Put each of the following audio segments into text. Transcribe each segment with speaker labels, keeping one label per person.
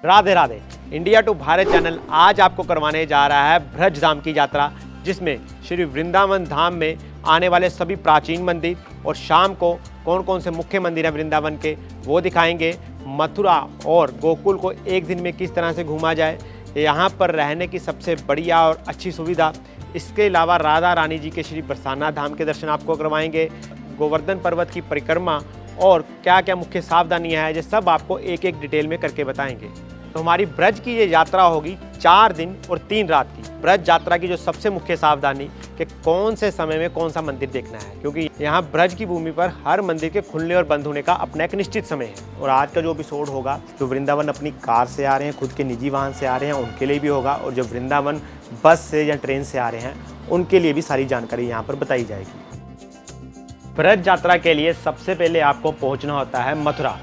Speaker 1: Radhe Radhe. India to Bharat channel आज आपको करवाने जा रहा है ब्रज धाम की यात्रा, जिसमें श्री वृंदावन धाम में आने वाले सभी प्राचीन मंदिर और शाम को कौन कौन से मुख्य मंदिर हैं वृंदावन के वो दिखाएंगे। मथुरा और गोकुल को एक दिन में किस तरह से घूमा जाए, यहाँ पर रहने की सबसे बढ़िया और अच्छी सुविधा, इसके अलावा राधा रानी जी के श्री बरसाना धाम के दर्शन आपको करवाएंगे, गोवर्धन पर्वत की परिक्रमा और क्या क्या मुख्य सावधानियां हैं, ये सब आपको एक एक डिटेल में करके बताएंगे। तो हमारी ब्रज की ये यात्रा होगी 4 दिन और 3 रात की। ब्रज यात्रा की जो सबसे मुख्य सावधानी कि कौन से समय में कौन सा मंदिर देखना है, क्योंकि यहाँ ब्रज की भूमि पर हर मंदिर के खुलने और बंद होने का अपना एक निश्चित समय है। और आज का जो एपिसोड होगा, जो वृंदावन अपनी कार से आ रहे हैं, खुद के निजी वाहन से आ रहे हैं, उनके लिए भी होगा, और जो वृंदावन बस से या ट्रेन से आ रहे हैं उनके लिए भी सारी जानकारी यहाँ पर बताई जाएगी। ब्रज यात्रा के लिए सबसे पहले आपको पहुँचना होता है मथुरा।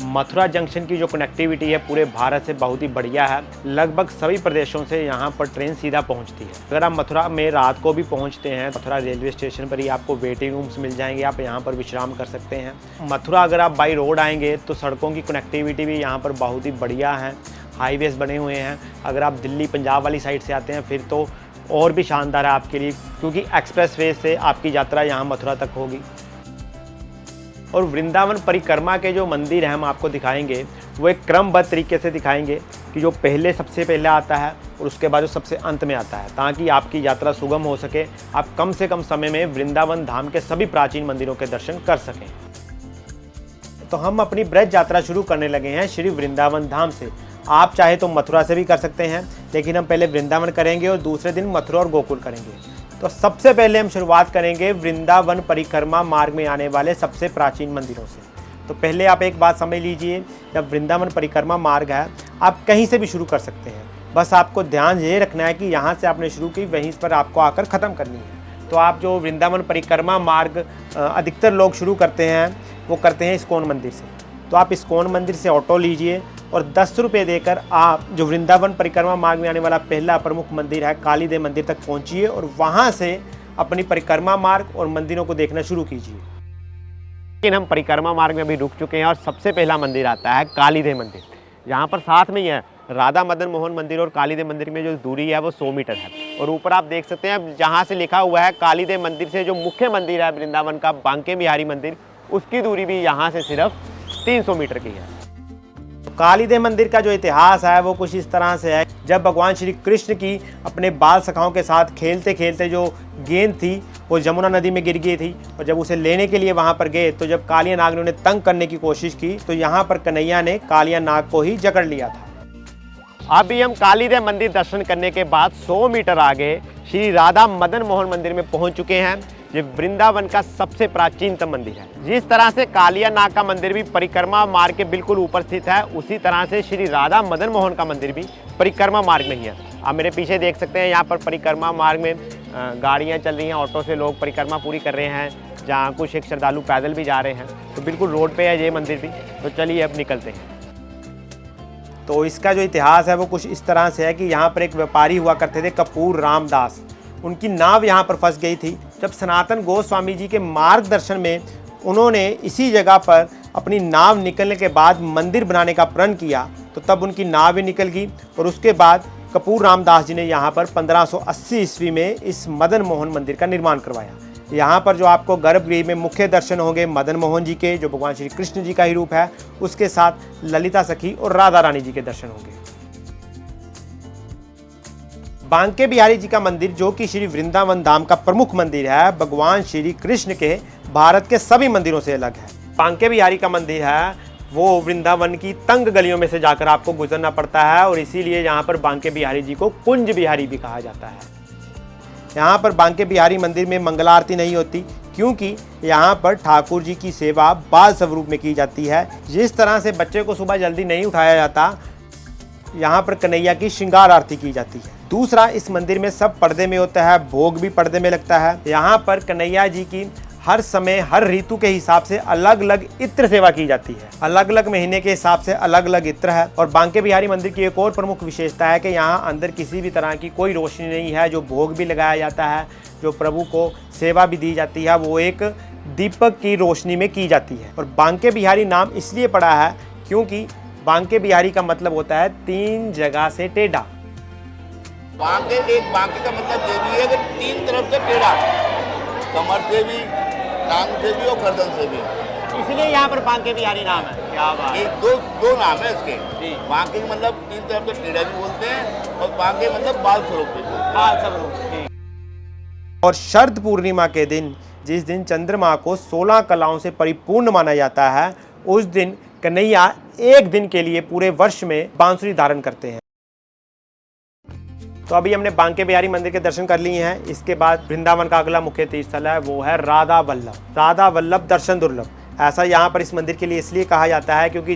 Speaker 1: मथुरा जंक्शन की जो कनेक्टिविटी है पूरे भारत से बहुत ही बढ़िया है। लगभग सभी प्रदेशों से यहाँ पर ट्रेन सीधा पहुँचती है। अगर आप मथुरा में रात को भी पहुँचते हैं, मथुरा रेलवे स्टेशन पर ही आपको वेटिंग रूम्स मिल जाएंगे, आप यहाँ पर विश्राम कर सकते हैं। मथुरा अगर आप बाई रोड आएंगे तो सड़कों की कनेक्टिविटी भी यहाँ पर बहुत ही बढ़िया है, हाईवेज बने हुए हैं। अगर आप दिल्ली पंजाब वाली साइड से आते हैं फिर तो और भी शानदार है आपके लिए, क्योंकि एक्सप्रेस वे से आपकी यात्रा यहाँ मथुरा तक होगी। और वृंदावन परिक्रमा के जो मंदिर हैं हम आपको दिखाएंगे, वो एक क्रमबद्ध तरीके से दिखाएंगे कि जो पहले सबसे पहले आता है और उसके बाद जो सबसे अंत में आता है, ताकि आपकी यात्रा सुगम हो सके, आप कम से कम समय में वृंदावन धाम के सभी प्राचीन मंदिरों के दर्शन कर सकें। तो हम अपनी ब्रज यात्रा शुरू करने लगे हैं श्री वृंदावन धाम से। आप चाहे तो मथुरा से भी कर सकते हैं, लेकिन हम पहले वृंदावन करेंगे और दूसरे दिन मथुरा और गोकुल करेंगे। तो सबसे पहले हम शुरुआत करेंगे वृंदावन परिक्रमा मार्ग में आने वाले सबसे प्राचीन मंदिरों से। तो पहले आप एक बात समझ लीजिए, जब वृंदावन परिक्रमा मार्ग है आप कहीं से भी शुरू कर सकते हैं, बस आपको ध्यान ये रखना है कि यहाँ से आपने शुरू की वहीं पर आपको आकर ख़त्म करनी है। तो आप जो वृंदावन परिक्रमा मार्ग अधिकतर लोग शुरू करते हैं वो करते हैं इस्कॉन मंदिर से। तो आप इस्कॉन मंदिर से ऑटो लीजिए और 10 रुपये देकर आप जो वृंदावन परिक्रमा मार्ग में आने वाला पहला प्रमुख मंदिर है काली देव मंदिर तक पहुंचिए और वहां से अपनी परिक्रमा मार्ग और मंदिरों को देखना शुरू कीजिए। लेकिन हम परिक्रमा मार्ग में अभी रुक चुके हैं और सबसे पहला मंदिर आता है काली देव मंदिर। यहाँ पर साथ में ही है राधा मदन मोहन मंदिर, और काली देव मंदिर में जो दूरी है वो 100 मीटर है। और ऊपर आप देख सकते हैं जहाँ से लिखा हुआ है काली देव मंदिर से जो मुख्य मंदिर है वृंदावन का बांके बिहारी मंदिर, उसकी दूरी भी यहाँ से सिर्फ 300 मीटर की है। काली देव मंदिर का जो इतिहास है वो कुछ इस तरह से है, जब भगवान श्री कृष्ण की अपने बाल सखाओं के साथ खेलते खेलते जो गेंद थी वो जमुना नदी में गिर गई थी, और जब उसे लेने के लिए वहां पर गए तो जब कालिया नाग ने उन्हें तंग करने की कोशिश की तो यहाँ पर कन्हैया ने कालिया नाग को ही जकड़ लिया था। अभी हम काली देव मंदिर दर्शन करने के बाद 100 मीटर आगे श्री राधा मदन मोहन मंदिर में पहुंच चुके हैं, जो वृंदावन का सबसे प्राचीनतम मंदिर है। जिस तरह से कालिया नाग का मंदिर भी परिक्रमा मार्ग के बिल्कुल ऊपर स्थित है, उसी तरह से श्री राधा मदन मोहन का मंदिर भी परिक्रमा मार्ग में ही है। आप मेरे पीछे देख सकते हैं यहाँ पर परिक्रमा मार्ग में गाड़ियाँ चल रही हैं, ऑटो से लोग परिक्रमा पूरी कर रहे हैं, जहाँ कुछ एक श्रद्धालु पैदल भी जा रहे हैं। तो बिल्कुल रोड पे है ये मंदिर भी। तो चलिए अब निकलते हैं। तो इसका जो इतिहास है वो कुछ इस तरह से है कि यहाँ पर एक व्यापारी हुआ करते थे कपूर रामदास, उनकी नाव यहाँ पर फंस गई थी। जब सनातन गोस्वामी जी के मार्गदर्शन में उन्होंने इसी जगह पर अपनी नाव निकलने के बाद मंदिर बनाने का प्रण किया, तो तब उनकी नाव भी निकल गई। और उसके बाद कपूर रामदास जी ने यहाँ पर 1580 ईस्वी में इस मदन मोहन मंदिर का निर्माण करवाया। यहाँ पर जो आपको गर्भगृह में मुख्य दर्शन होंगे मदन मोहन जी के, जो भगवान श्री कृष्ण जी का ही रूप है, उसके साथ ललिता सखी और राधा रानी जी के दर्शन होंगे। बांके बिहारी जी का मंदिर, जो कि श्री वृंदावन धाम का प्रमुख मंदिर है, भगवान श्री कृष्ण के भारत के सभी मंदिरों से अलग है। बांके बिहारी का मंदिर है वो वृंदावन की तंग गलियों में से जाकर आपको गुजरना पड़ता है, और इसीलिए यहाँ पर बांके बिहारी जी को कुंज बिहारी भी कहा जाता है। यहाँ पर बांके बिहारी मंदिर में मंगला आरती नहीं होती, क्योंकि यहाँ पर ठाकुर जी की सेवा बाल स्वरूप में की जाती है। जिस तरह से बच्चे को सुबह जल्दी नहीं उठाया जाता, यहाँ पर कन्हैया की श्रृंगार आरती की जाती है। दूसरा, इस मंदिर में सब पर्दे में होता है, भोग भी पर्दे में लगता है। यहाँ पर कन्हैया जी की हर समय हर ऋतु के हिसाब से अलग अलग इत्र सेवा की जाती है, अलग अलग महीने के हिसाब से अलग अलग इत्र है। और बांके बिहारी मंदिर की एक और प्रमुख विशेषता है कि यहाँ अंदर किसी भी तरह की कोई रोशनी नहीं है। जो भोग भी लगाया जाता है, जो प्रभु को सेवा भी दी जाती है, वो एक दीपक की रोशनी में की जाती है। और बांके बिहारी नाम इसलिए पड़ा है क्योंकि बांके बिहारी का मतलब होता है 3 जगह से टेढ़ा।
Speaker 2: बांके का मतलब ये भी है कि 3 तरफ से टेढ़ा, कमर से भी, टांग से भी और गर्दन से भी,
Speaker 1: इसलिए यहाँ पर बांके बिहारी नाम है। क्या बात है।
Speaker 2: दो नाम है इसके। बांके का मतलब 3 तरफ से टेढ़ा भी बोलते हैं और बांके मतलब बाल स्वरूप भी बोलते हैं।
Speaker 1: बाल स्वरूप। और शरद पूर्णिमा के दिन, जिस दिन चंद्रमा को 16 कलाओं से परिपूर्ण माना जाता है, उस दिन कन्हैया एक दिन के लिए पूरे वर्ष में बांसुरी धारण करते हैं। तो अभी हमने बांके बिहारी मंदिर के दर्शन कर लिए हैं। इसके बाद वृंदावन का अगला मुख्य तीर्थ स्थल है, वो है राधा वल्लभ। राधा वल्लभ दर्शन दुर्लभ, ऐसा यहाँ पर इस मंदिर के लिए इसलिए कहा जाता है क्योंकि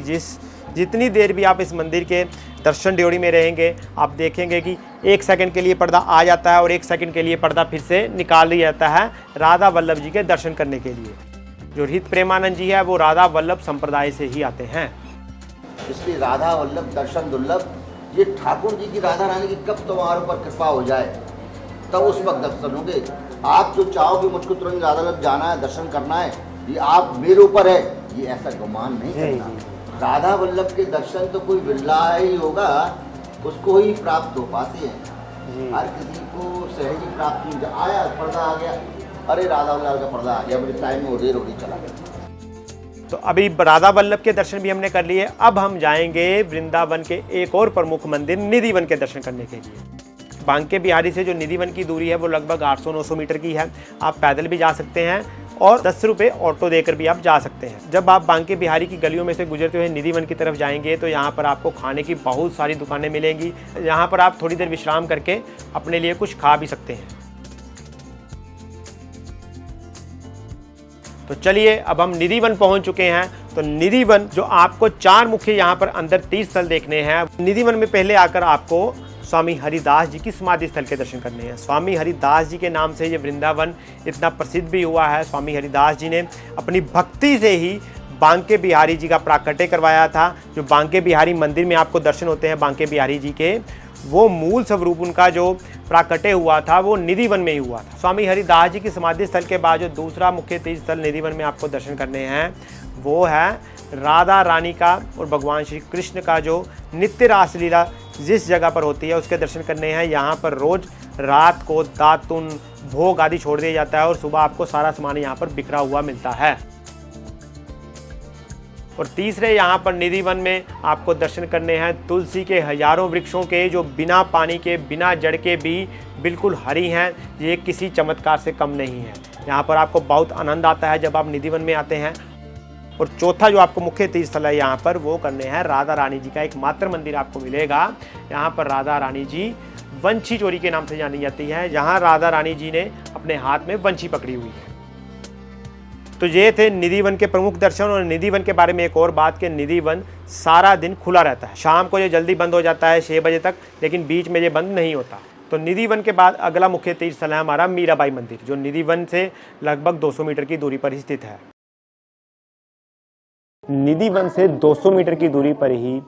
Speaker 1: जितनी देर भी आप इस मंदिर के दर्शन ड्योढ़ी में रहेंगे, आप देखेंगे कि 1 सेकंड के लिए पर्दा आ जाता है और 1 सेकंड के लिए पर्दा फिर से निकाल लिया जाता है राधा वल्लभ जी के दर्शन करने के लिए। जो हित प्रेमानंद जी है वो राधा वल्लभ संप्रदाय से ही आते हैं,
Speaker 2: इसलिए राधा वल्लभ दर्शन दुर्लभ। ये ठाकुर जी की, राधा रानी की कब तुम्हारे ऊपर कृपा हो जाए तब उस वक्त दर्शन होंगे। आप जो चाहो कि मुझको तुरंत राधा वल्लभ जाना है, दर्शन करना है, ये आप मेरे ऊपर है, ये ऐसा गुमान नहीं करना। राधा वल्लभ के दर्शन तो कोई बिरला ही होगा, उसको ही प्राप्त हो पाते हैं। हर किसी को सहज ही प्राप्त नहीं। आया पर्दा आ गया, अरे राधा वल्लभ का पर्दा आ गया, मुझे टाइम में देर हो रही, चला गया।
Speaker 1: तो अभी राधा वल्लभ के दर्शन भी हमने कर लिए। अब हम जाएंगे वृंदावन के एक और प्रमुख मंदिर निधिवन के दर्शन करने के लिए। बांके बिहारी से जो निधिवन की दूरी है वो लगभग 800-900 मीटर की है। आप पैदल भी जा सकते हैं और 10 रुपये ऑटो देकर भी आप जा सकते हैं। जब आप बांके बिहारी की गलियों में से गुजरते हुए निधिवन की तरफ जाएंगे तो यहाँ पर आपको खाने की बहुत सारी दुकानें मिलेंगी। यहाँ पर आप थोड़ी देर विश्राम करके अपने लिए कुछ खा भी सकते हैं। तो चलिए अब हम निधिवन पहुंच चुके हैं। तो निधिवन जो आपको 4 मुख्य यहाँ पर अंदर तीर्थ स्थल देखने हैं। निधिवन में पहले आकर आपको स्वामी हरिदास जी की समाधि स्थल के दर्शन करने हैं। स्वामी हरिदास जी के नाम से ये वृंदावन इतना प्रसिद्ध भी हुआ है। स्वामी हरिदास जी ने अपनी भक्ति से ही बांके बिहारी जी का प्राकट्य करवाया था। जो बांके बिहारी मंदिर में आपको दर्शन होते हैं बांके बिहारी जी के, वो मूल स्वरूप उनका जो प्राकट्य हुआ था वो निधिवन में ही हुआ था। स्वामी हरिदास जी की समाधि स्थल के बाद जो दूसरा मुख्य तीर्थ स्थल निधिवन में आपको दर्शन करने हैं वो है राधा रानी का और भगवान श्री कृष्ण का जो नित्य रासलीला जिस जगह पर होती है उसके दर्शन करने हैं। यहाँ पर रोज रात को दातुन भोग आदि छोड़ दिया जाता है और सुबह आपको सारा सामान यहाँ पर बिखरा हुआ मिलता है। और तीसरे यहाँ पर निधिवन में आपको दर्शन करने हैं तुलसी के हजारों वृक्षों के, जो बिना पानी के बिना जड़ के भी बिल्कुल हरी हैं। ये किसी चमत्कार से कम नहीं है। यहाँ पर आपको बहुत आनंद आता है जब आप निधिवन में आते हैं। और चौथा जो आपको मुख्य तीर्थ स्थल है यहाँ पर वो करने हैं राधा रानी जी का एकमात्र मंदिर आपको मिलेगा। यहाँ पर राधा रानी जी वंशी चोरी के नाम से जानी जाती है, जहाँ राधा रानी जी ने अपने हाथ में वंशी पकड़ी हुई है। तो ये थे निधिवन के प्रमुख दर्शन। और निधिवन के बारे में एक और बात कि निधिवन सारा दिन खुला रहता है। शाम को ये जल्दी बंद हो जाता है 6 बजे तक, लेकिन बीच में ये बंद नहीं होता। तो निधिवन के बाद अगला मुख्य तीर्थ स्थल है हमारा मीराबाई मंदिर, जो निधिवन से लगभग 200 मीटर की दूरी पर ही स्थित है। निधिवन से 200 मीटर की दूरी पर ही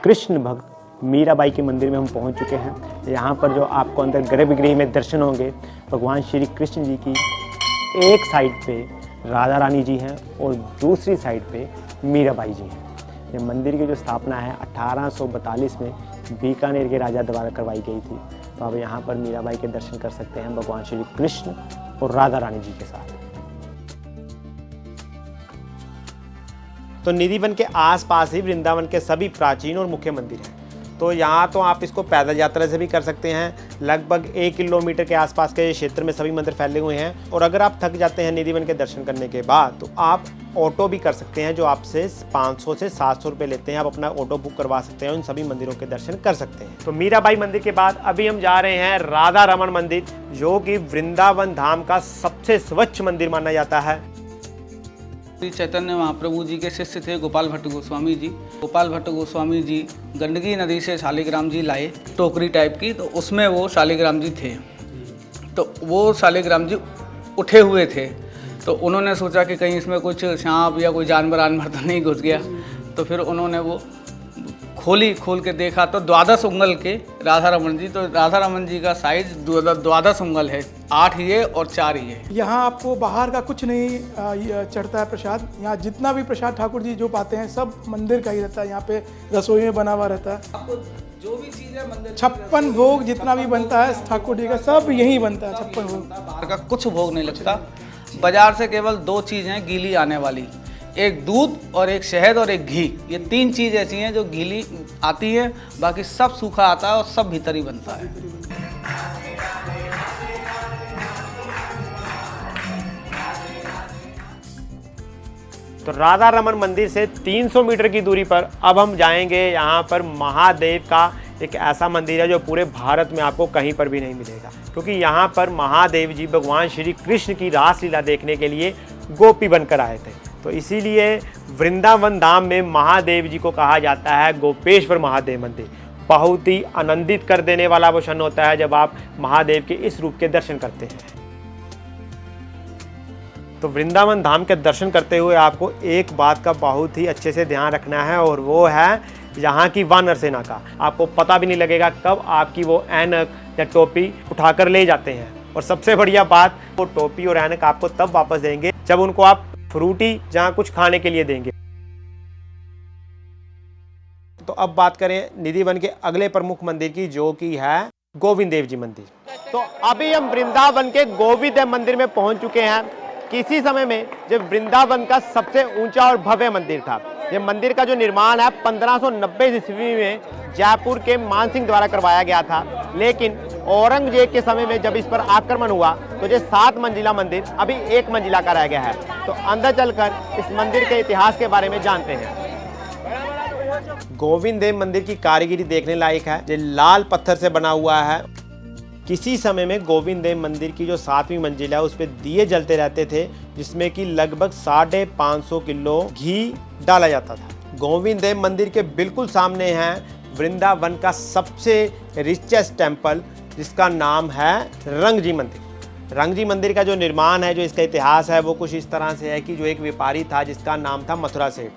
Speaker 1: कृष्ण भक्त मीराबाई के मंदिर में हम पहुंच चुके हैं। यहाँ पर जो आपको अंदर गर्भगृह में दर्शन होंगे, भगवान श्री कृष्ण जी की एक साइड पे राधा रानी जी हैं और दूसरी साइड पे मीराबाई जी हैं। ये मंदिर की जो स्थापना है 1842 में बीकानेर के राजा द्वारा करवाई गई थी। तो आप यहाँ पर मीराबाई के दर्शन कर सकते हैं भगवान श्री कृष्ण और राधा रानी जी के साथ। तो निधिवन के आसपास ही वृंदावन के सभी प्राचीन और मुख्य मंदिर हैं। तो यहाँ तो आप इसको पैदल यात्रा से भी कर सकते हैं। लगभग 1 किलोमीटर के आसपास के क्षेत्र में सभी मंदिर फैले हुए हैं। और अगर आप थक जाते हैं निधिवन के दर्शन करने के बाद तो आप ऑटो भी कर सकते हैं, जो आपसे 500 से 700 रुपये लेते हैं। आप अपना ऑटो बुक करवा सकते हैं, उन सभी मंदिरों के दर्शन कर सकते हैं। तो मीराबाई मंदिर के बाद अभी हम जा रहे हैं राधा रमण मंदिर, जो कि वृंदावन धाम का सबसे स्वच्छ मंदिर माना जाता है।
Speaker 3: श्री चैतन्य महाप्रभु जी के शिष्य थे गोपाल भट्ट गोस्वामी जी। गोपाल भट्ट गोस्वामी जी गंडकी नदी से शालिग्राम जी लाए, टोकरी टाइप की, तो उसमें वो शालिग्राम जी थे। तो वो शालिग्राम जी उठे हुए थे। तो उन्होंने सोचा कि कहीं इसमें कुछ सांप या कोई जानवर तो नहीं घुस गया। तो फिर उन्होंने वो खोल के देखा तो 12 उंगल के राधा रमन जी, तो राधा रमन जी का साइज 12 उंगल है, 8 ये और 4 ये।
Speaker 4: यहाँ आपको बाहर का कुछ नहीं चढ़ता है प्रसाद। यहाँ जितना भी प्रसाद ठाकुर जी जो पाते हैं सब मंदिर का ही रहता है। यहाँ पे रसोई में बना हुआ रहता है।
Speaker 3: आपको जो भी चीज़ है मंदिर
Speaker 4: 56 भोग जितना भी बनता है ठाकुर जी का सब यहीं बनता है। 56 भोग,
Speaker 3: बाहर का कुछ भोग नहीं लगता। बाजार से केवल 2 चीज़ हैं गीली आने वाली, एक दूध और एक शहद और एक घी। ये 3 चीज़ ऐसी हैं जो गीली आती है, बाकी सब सूखा आता है और सब भीतर ही बनता है।
Speaker 1: तो राधा रमन मंदिर से 300 मीटर की दूरी पर अब हम जाएंगे यहाँ पर महादेव का एक ऐसा मंदिर है जो पूरे भारत में आपको कहीं पर भी नहीं मिलेगा, क्योंकि यहाँ पर महादेव जी भगवान श्री कृष्ण की रासलीला देखने के लिए गोपी बनकर आए थे। तो इसीलिए वृंदावन धाम में महादेव जी को कहा जाता है गोपेश्वर महादेव मंदिर। बहुत ही आनंदित कर देने वाला वो क्षण होता है जब आप महादेव के इस रूप के दर्शन करते हैं। तो वृंदावन धाम के दर्शन करते हुए आपको एक बात का बहुत ही अच्छे से ध्यान रखना है, और वो है यहाँ की वानर सेना का। आपको पता भी नहीं लगेगा कब आपकी वो ऐनक या टोपी उठाकर ले जाते हैं। और सबसे बढ़िया बात, वो टोपी और ऐनक आपको तब वापस देंगे जब उनको आप फ्रूटी जहाँ कुछ खाने के लिए देंगे। तो अब बात करें निधिवन के अगले प्रमुख मंदिर की, जो कि है गोविंद देव जी मंदिर। तो अभी हम वृंदावन के गोविंद देव मंदिर में पहुंच चुके हैं। किसी समय में जब वृंदावन का सबसे ऊंचा और भव्य मंदिर था। ये मंदिर का जो निर्माण है 1590 ईस्वी में जयपुर के मानसिंह द्वारा करवाया गया था, लेकिन औरंगजेब के समय में जब इस पर आक्रमण हुआ तो ये 7 मंजिला मंदिर अभी 1 मंजिला का रह गया है। तो अंदर चलकर इस मंदिर के इतिहास के बारे में जानते हैं। गोविंद देव मंदिर की कारीगरी देखने लायक है। ये लाल पत्थर से बना हुआ है। किसी समय में गोविंद देव मंदिर की जो 7वीं मंजिल है उस पर दिए जलते रहते थे, जिसमें कि लगभग 550 किलो घी डाला जाता था। गोविंद देव मंदिर के बिल्कुल सामने है वृंदावन का सबसे रिचेस्ट टेम्पल, जिसका नाम है रंगजी मंदिर। रंगजी मंदिर का जो निर्माण है, जो इसका इतिहास है, वो कुछ इस तरह से है कि जो एक व्यापारी था जिसका नाम था मथुरा सेठ,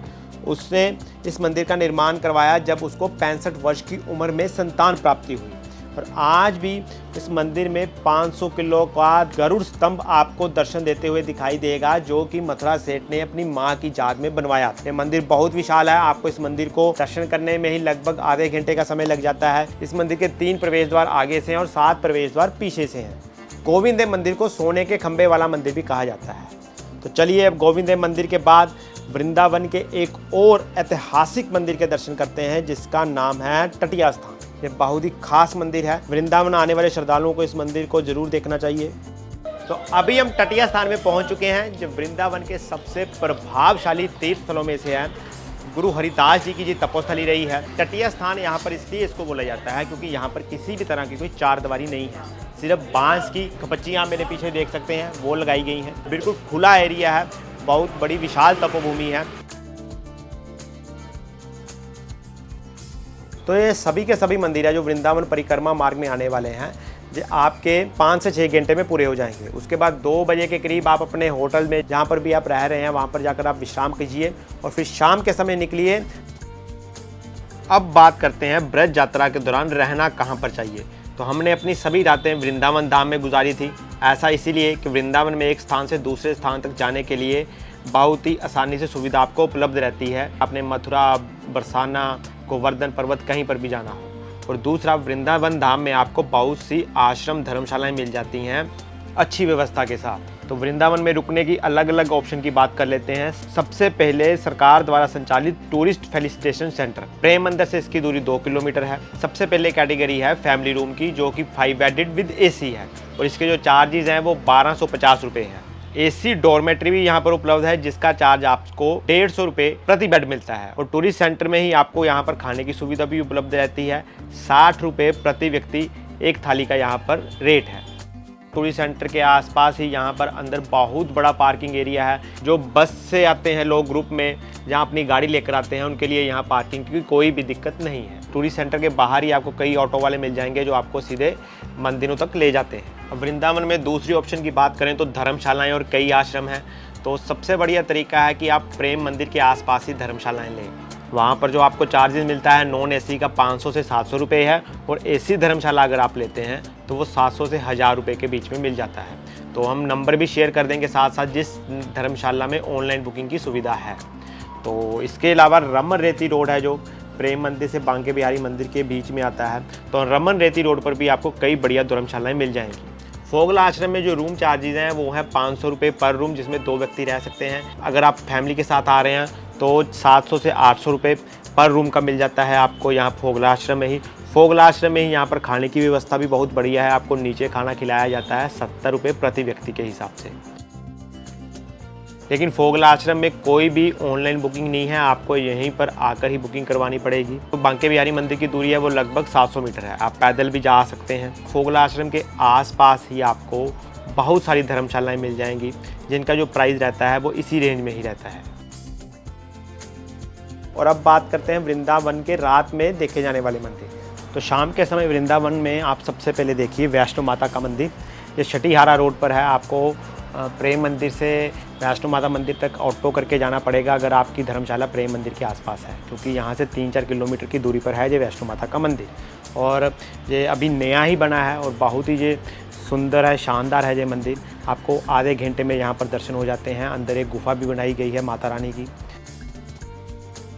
Speaker 1: उसने इस मंदिर का निर्माण करवाया जब उसको 65 वर्ष की उम्र में संतान प्राप्ति हुई। और आज भी इस मंदिर में 500 किलो का गरुड़ स्तंभ आपको दर्शन देते हुए दिखाई देगा, जो कि मथुरा सेठ ने अपनी मां की याद में बनवाया। ये मंदिर बहुत विशाल है। आपको इस मंदिर को दर्शन करने में ही लगभग आधे घंटे का समय लग जाता है। इस मंदिर के 3 प्रवेश द्वार आगे से हैं और 7 प्रवेश द्वार पीछे से हैं। गोविंद देव मंदिर को सोने के खंभे वाला मंदिर भी कहा जाता है। तो चलिए अब गोविंद देव मंदिर के बाद वृंदावन के एक और ऐतिहासिक मंदिर के दर्शन करते हैं, जिसका नाम है टटिया स्थान। ये बहुत ही खास मंदिर है। वृंदावन आने वाले श्रद्धालुओं को इस मंदिर को जरूर देखना चाहिए। तो अभी हम टटिया स्थान में पहुंच चुके हैं, जो वृंदावन के सबसे प्रभावशाली तीर्थ स्थलों में से है। गुरु हरिदास जी की जी तपोस्थली रही है। टटिया स्थान यहाँ पर इसलिए इसको बोला जाता है क्योंकि यहाँ पर किसी भी तरह की कोई चारदीवारी नहीं है। सिर्फ बांस की कपच्चियाँ मेरे पीछे देख सकते हैं, वो लगाई गई हैं। बिल्कुल खुला एरिया है, बहुत बड़ी विशाल तपोभूमि है। तो ये सभी के सभी मंदिर है जो वृंदावन परिक्रमा मार्ग में आने वाले हैं, जो आपके 5 से 6 घंटे में पूरे हो जाएंगे। उसके बाद 2 बजे के करीब आप अपने होटल में, जहाँ पर भी आप रह रहे हैं, वहाँ पर जाकर आप विश्राम कीजिए और फिर शाम के समय निकलिए। अब बात करते हैं ब्रज यात्रा के दौरान रहना कहाँ पर चाहिए। तो हमने अपनी सभी रातें वृंदावन धाम में गुजारी थी। ऐसा इसीलिए कि वृंदावन में एक स्थान से दूसरे स्थान तक जाने के लिए बहुत ही आसानी से सुविधा आपको उपलब्ध रहती है। आपने मथुरा, बरसाना, गोवर्धन पर्वत कहीं पर भी जाना हो। और दूसरा, वृंदावन धाम में आपको बहुत सी आश्रम धर्मशालाएं मिल जाती हैं अच्छी व्यवस्था के साथ। तो वृंदावन में रुकने की अलग अलग ऑप्शन की बात कर लेते हैं। सबसे पहले सरकार द्वारा संचालित टूरिस्ट फेलिसिटेशन सेंटर, प्रेम मंदिर से इसकी दूरी 2 किलोमीटर है। सबसे पहले कैटेगरी है फैमिली रूम की, जो कि 5 बेडेड विद AC है और इसके जो चार्जेस हैं वो 1250 रुपये हैं। AC डॉर्मेट्री भी यहाँ पर उपलब्ध है, जिसका चार्ज आपको 150 रुपये प्रति बेड मिलता है। और टूरिस्ट सेंटर में ही आपको यहाँ पर खाने की सुविधा भी उपलब्ध रहती है। 60 रुपये प्रति व्यक्ति एक थाली का यहाँ पर रेट है। टूरिस्ट सेंटर के आसपास ही यहाँ पर अंदर बहुत बड़ा पार्किंग एरिया है। जो बस से आते हैं लोग ग्रुप में, जहाँ अपनी गाड़ी लेकर आते हैं, उनके लिए यहाँ पार्किंग की कोई भी दिक्कत नहीं है। टूरिस्ट सेंटर के बाहर ही आपको कई ऑटो वाले मिल जाएंगे जो आपको सीधे मंदिरों तक ले जाते हैं। अब वृंदावन में दूसरी ऑप्शन की बात करें तो धर्मशालाएं और कई आश्रम हैं। तो सबसे बढ़िया तरीका है कि आप प्रेम मंदिर के आसपास ही धर्मशालाएं लें। वहाँ पर जो आपको चार्जेस मिलता है नॉन एसी का 500 से 700 रुपये है, और एसी धर्मशाला अगर आप लेते हैं तो वो 700 से 1000 रुपये के बीच में मिल जाता है। तो हम नंबर भी शेयर कर देंगे साथ साथ जिस धर्मशाला में ऑनलाइन बुकिंग की सुविधा है। तो इसके अलावा रमन रेती रोड है जो प्रेम मंदिर से बांके बिहारी मंदिर के बीच में आता है, तो रमन रेती रोड पर भी आपको कई बढ़िया धर्मशालाएँ मिल जाएंगी। फोगला आश्रम में जो रूम चार्जेज हैं वो है 500 रुपये पर रूम, जिसमें 2 व्यक्ति रह सकते हैं। अगर आप फैमिली के साथ आ रहे हैं तो 700 से 800 रुपये पर रूम का मिल जाता है आपको यहाँ फोगला आश्रम में ही। फोगला आश्रम में ही यहाँ पर खाने की व्यवस्था भी बहुत बढ़िया है, आपको नीचे खाना खिलाया जाता है 70 रुपये प्रति व्यक्ति के हिसाब से। लेकिन फोगला आश्रम में कोई भी ऑनलाइन बुकिंग नहीं है, आपको यहीं पर आकर ही बुकिंग करवानी पड़ेगी। तो बांके बिहारी मंदिर की दूरी है वो लगभग 700 मीटर है, आप पैदल भी जा सकते हैं। फोगला आश्रम के आसपास ही आपको बहुत सारी धर्मशालाएं मिल जाएंगी जिनका जो प्राइस रहता है वो इसी रेंज में ही रहता है। और अब बात करते हैं वृंदावन के रात में देखे जाने वाले मंदिर। तो शाम के समय वृंदावन में आप सबसे पहले देखिए वैष्णो माता का मंदिर। ये छठीहारा रोड पर है, आपको प्रेम मंदिर से वैष्णो माता मंदिर तक ऑटो करके जाना पड़ेगा अगर आपकी धर्मशाला प्रेम मंदिर के आसपास है, क्योंकि यहाँ से 3-4 किलोमीटर की दूरी पर है ये वैष्णो माता का मंदिर। और ये अभी नया ही बना है और बहुत ही ये सुंदर है, शानदार है ये मंदिर। आपको आधे घंटे में यहाँ पर दर्शन हो जाते हैं। अंदर एक गुफा भी बनाई गई है माता रानी की।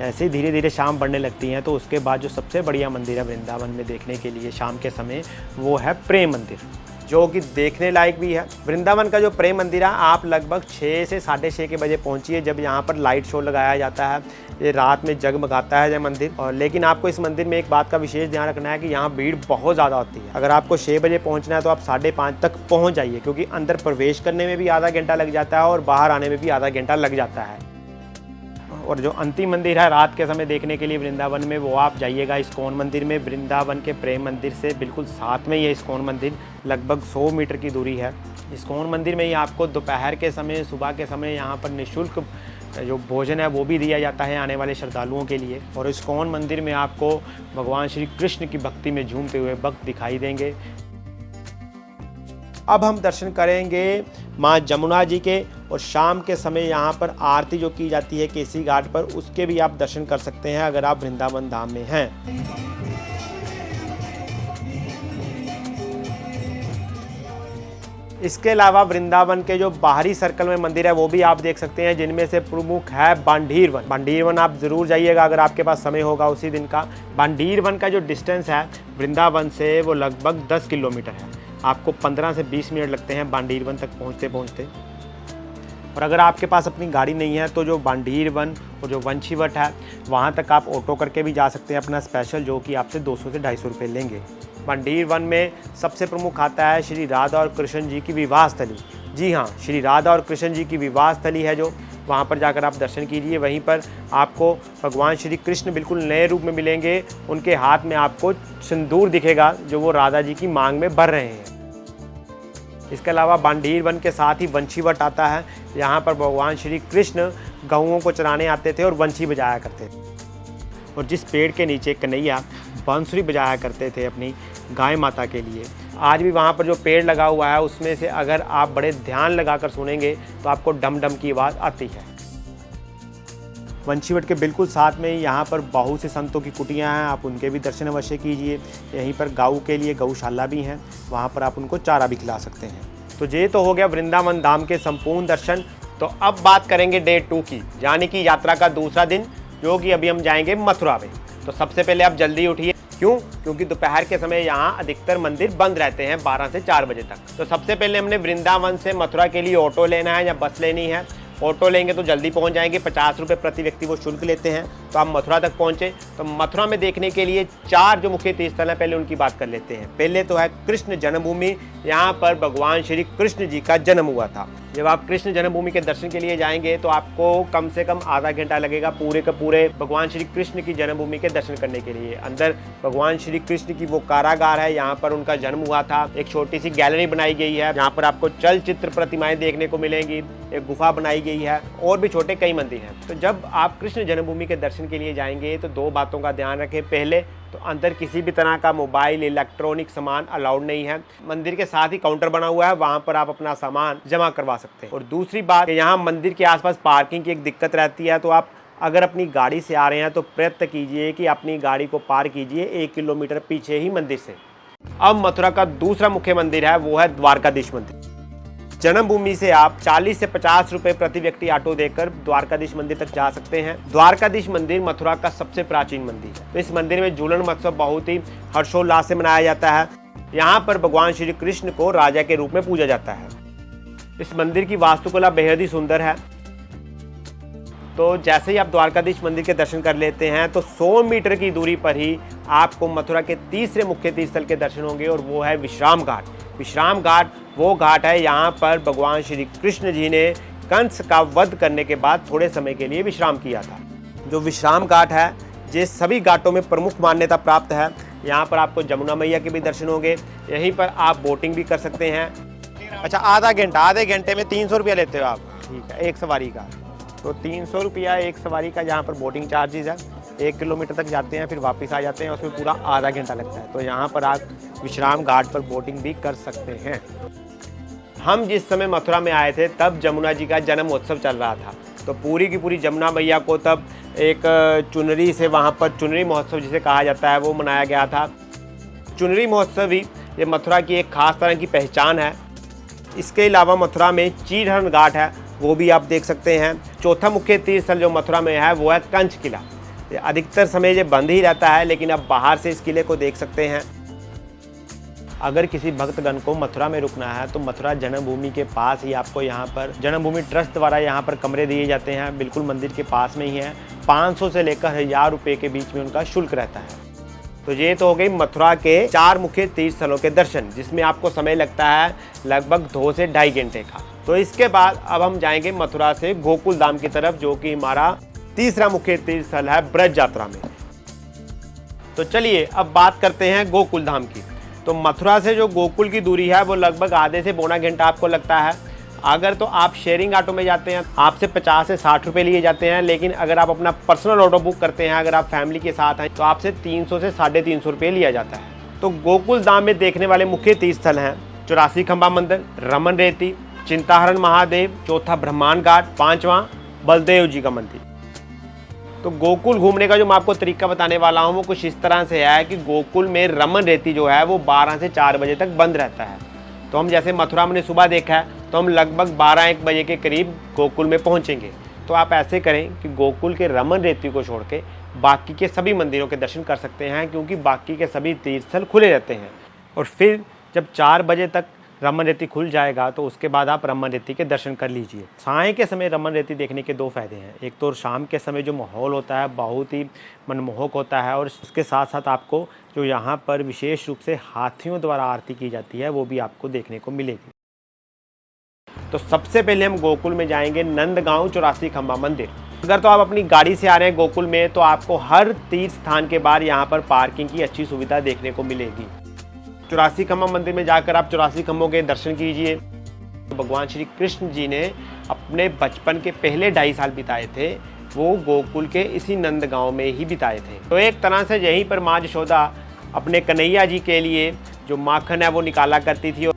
Speaker 1: ऐसे ही धीरे धीरे शाम बढ़ने लगती हैं तो उसके बाद जो सबसे बढ़िया मंदिर है वृंदावन में देखने के लिए शाम के समय वो है प्रेम मंदिर, जो कि देखने लायक भी है। वृंदावन का जो प्रेम मंदिर है आप लगभग 6 से 6:30 के बजे पहुंचिए, जब यहाँ पर लाइट शो लगाया जाता है। ये रात में जगमगाता है ये मंदिर। और लेकिन आपको इस मंदिर में एक बात का विशेष ध्यान रखना है कि यहाँ भीड़ बहुत ज़्यादा होती है। अगर आपको 6 बजे पहुँचना है तो आप 5:30 तक पहुँच जाइए, क्योंकि अंदर प्रवेश करने में भी आधा घंटा लग जाता है और बाहर आने में भी आधा घंटा लग जाता है। और जो अंतिम मंदिर है रात के समय देखने के लिए वृंदावन में, वो आप जाइएगा इस्कॉन मंदिर में। वृंदावन के प्रेम मंदिर से बिल्कुल साथ में ये इस्कॉन मंदिर लगभग 100 मीटर की दूरी है। इस्कॉन मंदिर में ही आपको दोपहर के समय, सुबह के समय यहाँ पर निःशुल्क जो भोजन है वो भी दिया जाता है आने वाले श्रद्धालुओं के लिए। और इस्कॉन मंदिर में आपको भगवान श्री कृष्ण की भक्ति में झूमते हुए भक्त दिखाई देंगे। अब हम दर्शन करेंगे माँ जमुना जी के, और शाम के समय यहाँ पर आरती जो की जाती है केसी घाट पर, उसके भी आप दर्शन कर सकते हैं अगर आप वृंदावन धाम में हैं। इसके अलावा वृंदावन के जो बाहरी सर्कल में मंदिर है वो भी आप देख सकते हैं, जिनमें से प्रमुख है बांडीर वन। बांडीर वन आप ज़रूर जाइएगा अगर आपके पास समय होगा उसी दिन का। बांडीर वन का जो डिस्टेंस है वृंदावन से वो लगभग 10 किलोमीटर है। आपको 15 से 20 मिनट लगते हैं बांडीर वन तक पहुँचते। और अगर आपके पास अपनी गाड़ी नहीं है तो जो बांडीर वन और जो वंशीवट है वहाँ तक आप ऑटो करके भी जा सकते हैं अपना स्पेशल, जो कि आपसे 200 से 250 रुपये लेंगे। बांडीर वन में सबसे प्रमुख आता है श्री राधा और कृष्ण जी की विवाह स्थली। जी हाँ, श्री राधा और कृष्ण जी की विवाह स्थली है जो, वहाँ पर जाकर आप दर्शन कीजिए। वहीं पर आपको भगवान श्री कृष्ण बिल्कुल नए रूप में मिलेंगे। उनके हाथ में आपको सिंदूर दिखेगा जो वो राधा जी की मांग में भर रहे हैं। इसके अलावा बांडीर वन के साथ ही वंशीवट आता है। यहाँ पर भगवान श्री कृष्ण गऊओं को चराने आते थे और वंशी बजाया करते थे। और जिस पेड़ के नीचे कन्हैया बांसुरी बजाया करते थे अपनी गाय माता के लिए, आज भी वहाँ पर जो पेड़ लगा हुआ है उसमें से अगर आप बड़े ध्यान लगाकर सुनेंगे तो आपको डम डम की आवाज़ आती है। वंशीवट के बिल्कुल साथ में ही यहाँ पर बहुत से संतों की कुटियाँ हैं, आप उनके भी दर्शन अवश्य कीजिए। यहीं पर गायों के लिए गौशाला भी हैं, वहाँ पर आप उनको चारा भी खिला सकते हैं। तो ये तो हो गया वृंदावन धाम के संपूर्ण दर्शन। तो अब बात करेंगे डे 2 की, यानी कि यात्रा का दूसरा दिन, जो कि अभी हम जाएंगे मथुरा में। तो सबसे पहले आप जल्दी उठिए। क्यों? क्योंकि दोपहर के समय यहाँ अधिकतर मंदिर बंद रहते हैं 12 से 4 बजे तक। तो सबसे पहले हमने वृंदावन से मथुरा के लिए ऑटो लेना है या बस लेनी है। ऑटो लेंगे तो जल्दी पहुंच जाएंगे, 50 रुपये प्रति व्यक्ति वो शुल्क लेते हैं। तो आप मथुरा तक पहुंचे। तो मथुरा में देखने के लिए 4 जो मुख्य तीर्थस्थल हैं, पहले उनकी बात कर लेते हैं। पहले तो है कृष्ण जन्मभूमि। यहाँ पर भगवान श्री कृष्ण जी का जन्म हुआ था। जब आप कृष्ण जन्मभूमि के दर्शन के लिए जाएंगे तो आपको कम से कम आधा घंटा लगेगा पूरे के पूरे भगवान श्री कृष्ण की जन्मभूमि के दर्शन करने के लिए। अंदर भगवान श्री कृष्ण की वो कारागार है, यहाँ पर उनका जन्म हुआ था। एक छोटी सी गैलरी बनाई गई है, यहाँ पर आपको चलचित्र प्रतिमाएं देखने को मिलेंगी। एक गुफा बनाई गई है और भी छोटे कई मंदिर हैं। तो जब आप कृष्ण जन्मभूमि के दर्शन के लिए जाएंगे तो 2 बातों का ध्यान रखें। पहले तो अंदर किसी भी तरह का मोबाइल, इलेक्ट्रॉनिक सामान अलाउड नहीं है। मंदिर के साथ ही काउंटर बना हुआ है, वहां पर आप अपना सामान जमा करवा सकते हैं। और दूसरी बात, यहाँ मंदिर के आसपास पार्किंग की एक दिक्कत रहती है, तो आप अगर अपनी गाड़ी से आ रहे हैं तो प्रयत्न कीजिए कि अपनी गाड़ी को पार कीजिए 1 किलोमीटर पीछे ही मंदिर से। अब मथुरा का दूसरा मुख्य मंदिर है, वो है द्वारकाधीश मंदिर। जन्मभूमि से आप 40 से 50 रुपए प्रति व्यक्ति ऑटो देकर द्वारकाधीश मंदिर तक जा सकते हैं। द्वारकाधीश मंदिर मथुरा का सबसे प्राचीन मंदिर है। तो इस मंदिर में झूलन महोत्सव बहुत ही हर्षोल्लास से मनाया जाता है। यहाँ पर भगवान श्री कृष्ण को राजा के रूप में पूजा जाता है। इस मंदिर की वास्तुकला बेहद ही सुंदर है। तो जैसे ही आप द्वारकाधीश मंदिर के दर्शन कर लेते हैं तो 100 मीटर की दूरी पर ही आपको मथुरा के तीसरे मुख्य तीर्थ स्थल के दर्शन होंगे, और वो है विश्राम घाट। विश्राम घाट वो घाट है यहाँ पर भगवान श्री कृष्ण जी ने कंस का वध करने के बाद थोड़े समय के लिए विश्राम किया था। जो विश्राम घाट है ये सभी घाटों में प्रमुख मान्यता प्राप्त है। यहाँ पर आपको जमुना मैया के भी दर्शन होंगे। यहीं पर आप बोटिंग भी कर सकते हैं। अच्छा, आधे घंटे में 300 रुपया लेते हो आप? ठीक है, एक सवारी का। तो 300 रुपया एक सवारी का यहाँ पर बोटिंग चार्जेज है। 1 किलोमीटर तक जाते हैं, फिर वापस आ जाते हैं, उसमें पूरा आधा घंटा लगता है। तो यहाँ पर आप विश्राम घाट पर बोटिंग भी कर सकते हैं। हम जिस समय मथुरा में आए थे तब जमुना जी का जन्म महोत्सव चल रहा था। तो पूरी की पूरी जमुना मैया को तब एक चुनरी से वहाँ पर चुनरी महोत्सव जिसे कहा जाता है वो मनाया गया था। चुनरी महोत्सव ही ये मथुरा की एक खास तरह की पहचान है। इसके अलावा मथुरा में चीरहरण घाट है, वो भी आप देख सकते हैं। चौथा मुख्य तीर्थ स्थल जो मथुरा में है वो है कंच किला। अधिकतर समय ये बंद ही रहता है, लेकिन अब बाहर से इस किले को देख सकते हैं। अगर किसी भक्तगण को मथुरा में रुकना है तो मथुरा जन्मभूमि के पास ही आपको यहाँ पर जन्मभूमि ट्रस्ट द्वारा यहाँ पर कमरे दिए जाते हैं। बिल्कुल मंदिर के पास में ही है। 500 से लेकर 1000 रुपये के बीच में उनका शुल्क रहता है। तो ये तो हो गई मथुरा के 4 मुख्य तीर्थ स्थलों के दर्शन, जिसमें आपको समय लगता है लगभग 2 से 2.5 घंटे का। तो इसके बाद अब हम जाएंगे मथुरा से गोकुल धाम की तरफ, जो कि हमारा तीसरा मुख्य तीर्थ स्थल है ब्रज यात्रा में। तो चलिए अब बात करते हैं गोकुल धाम की। तो मथुरा से जो गोकुल की दूरी है वो लगभग आधे से पौना घंटा आपको लगता है। अगर तो आप शेयरिंग ऑटो में जाते हैं आपसे 50 से 60 रुपये लिए जाते हैं, लेकिन अगर आप अपना पर्सनल ऑटो बुक करते हैं, अगर आप फैमिली के साथ हैं, तो आपसे 300 से 350 रुपये लिया जाता है। तो गोकुल धाम में देखने वाले मुख्य तीर्थ स्थल हैं 84 खंबा मंदिर, रमन रेती, चिंताहरण महादेव, चौथा ब्रह्मांड घाट, 5वां बलदेव जी का मंदिर। तो गोकुल घूमने का जो मैं आपको तरीका बताने वाला हूँ वो कुछ इस तरह से है कि गोकुल में रमन रेती जो है वो 12 से 4 बजे तक बंद रहता है। तो हम जैसे मथुरा में सुबह देखा है तो हम लगभग 12-1 बजे के करीब गोकुल में पहुँचेंगे। तो आप ऐसे करें कि गोकुल के रमन रेती को छोड़ के बाकी के सभी मंदिरों के दर्शन कर सकते हैं, क्योंकि बाकी के सभी तीर्थ स्थल खुले रहते हैं। और फिर जब 4 बजे तक रमन रेती खुल जाएगा तो उसके बाद आप रमन रेती के दर्शन कर लीजिए। साय के समय रमन रेती देखने के 2 फायदे हैं। एक तो शाम के समय जो माहौल होता है बहुत ही मनमोहक होता है, और उसके साथ साथ आपको जो यहाँ पर विशेष रूप से हाथियों द्वारा आरती की जाती है वो भी आपको देखने को मिलेगी। तो सबसे पहले हम गोकुल में जाएंगे नंदगांव 84 खंबा मंदिर। अगर तो आप अपनी गाड़ी से आ रहे हैं गोकुल में तो आपको हर तीर्थ स्थान के बाद यहाँ पर पार्किंग की अच्छी सुविधा देखने को मिलेगी। 84 खंबा मंदिर में जाकर आप 84 खंभों के दर्शन कीजिए। तो भगवान श्री कृष्ण जी ने अपने बचपन के पहले 2.5 साल बिताए थे वो गोकुल के इसी नंदगांव में ही बिताए थे। तो एक तरह से यहीं पर माँ यशोदा अपने कन्हैया जी के लिए जो माखन है वो निकाला करती थी।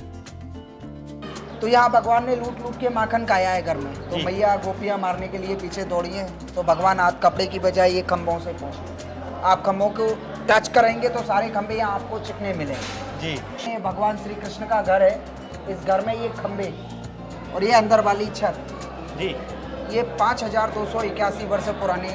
Speaker 5: तो यहाँ भगवान ने लूट लूट के माखन खाया है घर में। तो मैया गोपियाँ मारने के लिए पीछे दौड़ी है, तो भगवान आज कपड़े की बजाय ये खम्भों से पहुँचे। आप खम्भों को टच करेंगे तो सारे खम्भे यहाँ आपको चिकने मिलेंगे जी। ये भगवान श्री कृष्ण का घर है। इस घर में ये खम्भे और ये अंदर वाली छत जी, ये 5281 वर्ष पुरानी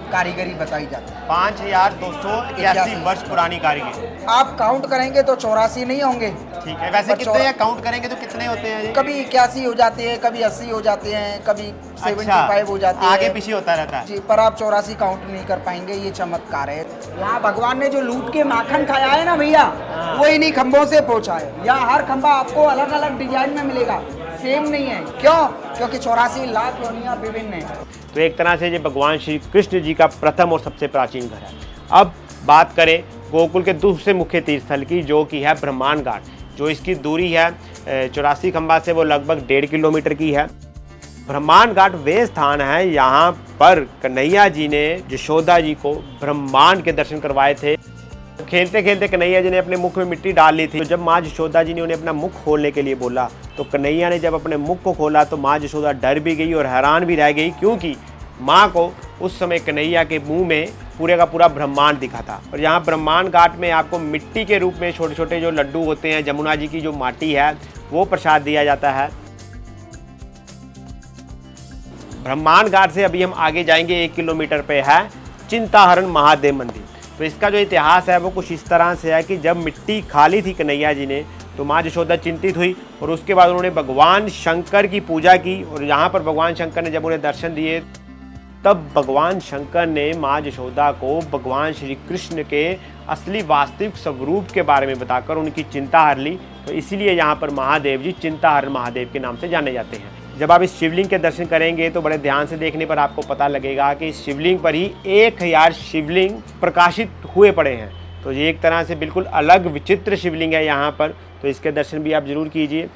Speaker 5: कारीगरी बताई जाती है।
Speaker 1: 5281 वर्ष पुरानी कारीगरी।
Speaker 5: आप काउंट करेंगे तो 84 नहीं होंगे।
Speaker 1: ठीक है, वैसे कितने हैं काउंट करेंगे तो कितने होते हैं?
Speaker 5: कभी 81 हो जाते हैं, कभी 80 हो जाते हैं, कभी 75 हो जाते हैं,
Speaker 1: आगे पीछे होता रहता है
Speaker 5: जी। पर आप 84 काउंट नहीं कर पाएंगे, ये चमत्कार है। यहाँ भगवान ने जो लूट के माखन खाया है ना भैया, वो इन्हीं खम्भों से पहुँचा है। यहाँ हर खम्भा आपको अलग अलग डिजाइन में मिलेगा, सेम नहीं है। क्यों? क्योंकि 84 लाख योनियाँ विभिन्न है।
Speaker 1: तो एक तरह से ये भगवान श्री कृष्ण जी का प्रथम और सबसे प्राचीन घर है। अब बात करें गोकुल के दूसरे मुख्य तीर्थ स्थल की, जो कि है ब्रह्मांड घाट। जो इसकी दूरी है 84 खंबा से वो लगभग 1.5 किलोमीटर की है। ब्रह्मांड घाट वे स्थान है यहाँ पर कन्हैया जी ने यशोदा जी को ब्रह्मांड के दर्शन करवाए थे। खेलते खेलते कन्हैया जी ने अपने मुख में मिट्टी डाल ली थी। तो जब माँ यशोदा जी ने उन्हें अपना मुख खोलने के लिए बोला तो कन्हैया ने जब अपने मुख को खोला तो माँ यशोदा डर भी गई और हैरान भी रह गई, क्योंकि माँ को उस समय कन्हैया के मुंह में पूरे का पूरा ब्रह्मांड दिखा था। और यहाँ ब्रह्मांड घाट में आपको मिट्टी के रूप में छोटे छोटे जो लड्डू होते हैं, जमुना जी की जो माटी है, वो प्रसाद दिया जाता है। ब्रह्मांड घाट से अभी हम आगे जाएंगे, 1 किलोमीटर पे है चिंताहरण महादेव मंदिर। तो इसका जो इतिहास है वो कुछ इस तरह से है कि जब मिट्टी खाली थी कन्हैया जी ने, तो माँ यशोदा चिंतित हुई और उसके बाद उन्होंने भगवान शंकर की पूजा की। और यहाँ पर भगवान शंकर ने जब उन्हें दर्शन दिए, तब भगवान शंकर ने माँ यशोदा को भगवान श्री कृष्ण के असली वास्तविक स्वरूप के बारे में बताकर उनकी चिंता हर ली। तो इसीलिए यहाँ पर महादेव जी चिंताहरण महादेव के नाम से जाने जाते हैं। जब आप इस शिवलिंग के दर्शन करेंगे तो बड़े ध्यान से देखने पर आपको पता लगेगा कि इस शिवलिंग पर ही 1000 शिवलिंग प्रकाशित हुए पड़े हैं। तो ये एक तरह से बिल्कुल अलग विचित्र शिवलिंग है यहाँ पर, तो इसके दर्शन भी आप जरूर कीजिए।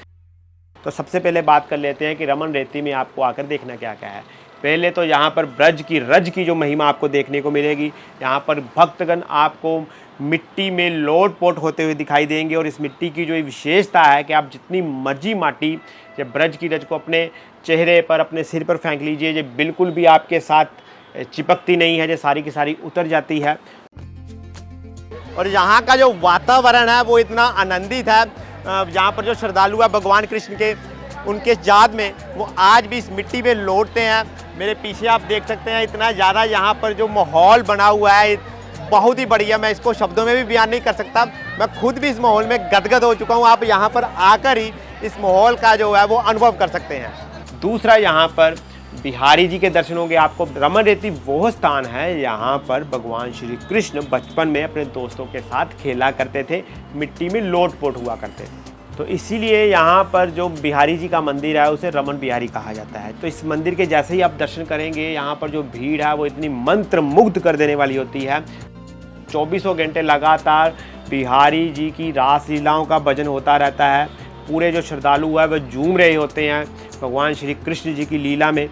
Speaker 1: तो सबसे पहले बात कर लेते हैं कि रमन रेती में आपको आकर देखना क्या क्या है। पहले तो यहाँ पर ब्रज की रज की जो महिमा आपको देखने को मिलेगी। यहाँ पर भक्तगण आपको मिट्टी में लोट-पोट होते हुए दिखाई देंगे। और इस मिट्टी की जो विशेषता है कि आप जितनी मर्जी माटी या ब्रज की रज को अपने चेहरे पर, अपने सिर पर फेंक लीजिए, ये बिल्कुल भी आपके साथ चिपकती नहीं है, ये सारी की सारी उतर जाती है। और यहाँ का जो वातावरण है वो इतना आनंदित है। यहाँ पर जो श्रद्धालु है भगवान कृष्ण के, उनके याद में वो आज भी इस मिट्टी में लौटते हैं। मेरे पीछे आप देख सकते हैं इतना ज़्यादा यहाँ पर जो माहौल बना हुआ है, बहुत ही बढ़िया। मैं इसको शब्दों में भी बयान नहीं कर सकता। मैं खुद भी इस माहौल में गदगद हो चुका हूँ। आप यहाँ पर आकर ही इस माहौल का जो है वो अनुभव कर सकते हैं। दूसरा, यहाँ पर बिहारी जी के दर्शन होंगे आपको। रमन रेती वो स्थान है यहाँ पर भगवान श्री कृष्ण बचपन में अपने दोस्तों के साथ खेला करते थे, मिट्टी में लोट-पोट हुआ करते थे। तो इसीलिए यहाँ पर जो बिहारी जी का मंदिर है उसे रमन बिहारी कहा जाता है। तो इस मंदिर के जैसे ही आप दर्शन करेंगे, यहाँ पर जो भीड़ है वो इतनी मंत्र मुग्ध कर देने वाली होती है। 24 घंटे लगातार बिहारी जी की रास लीलाओं का भजन होता रहता है। पूरे जो श्रद्धालु है वह झूम रहे होते हैं भगवान श्री कृष्ण जी की लीला में।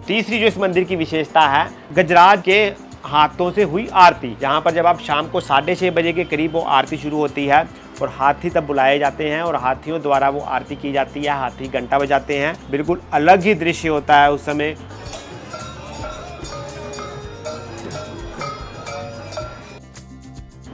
Speaker 1: तीसरी जो इस मंदिर की विशेषता है, गजराज के हाथों से हुई आरती। यहाँ पर जब आप शाम को 6:30 बजे के करीब वो आरती शुरू होती है और हाथी तब बुलाए जाते हैं और हाथियों द्वारा वो आरती की जाती है। हाथी घंटा बजाते हैं, बिल्कुल अलग ही दृश्य होता है उस समय।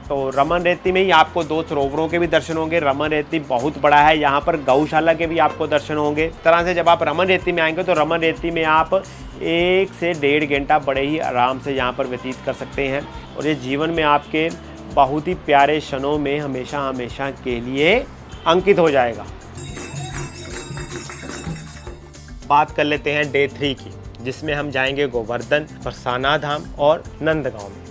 Speaker 1: तो रमन रेती में ही आपको 2 सरोवरों के भी दर्शन होंगे। रमन रेती बहुत बड़ा है, यहाँ पर गौशाला के भी आपको दर्शन होंगे। इस तरह से जब आप रमन रेती में आएंगे तो रमन रेती में आप 1 से 1.5 घंटा बड़े ही आराम से यहाँ पर व्यतीत कर सकते हैं। और ये जीवन में आपके बहुत ही प्यारे क्षणों में हमेशा हमेशा के लिए अंकित हो जाएगा। बात कर लेते हैं डे 3 की, जिसमें हम जाएंगे गोवर्धन, बरसाना धाम और नंदगांव में।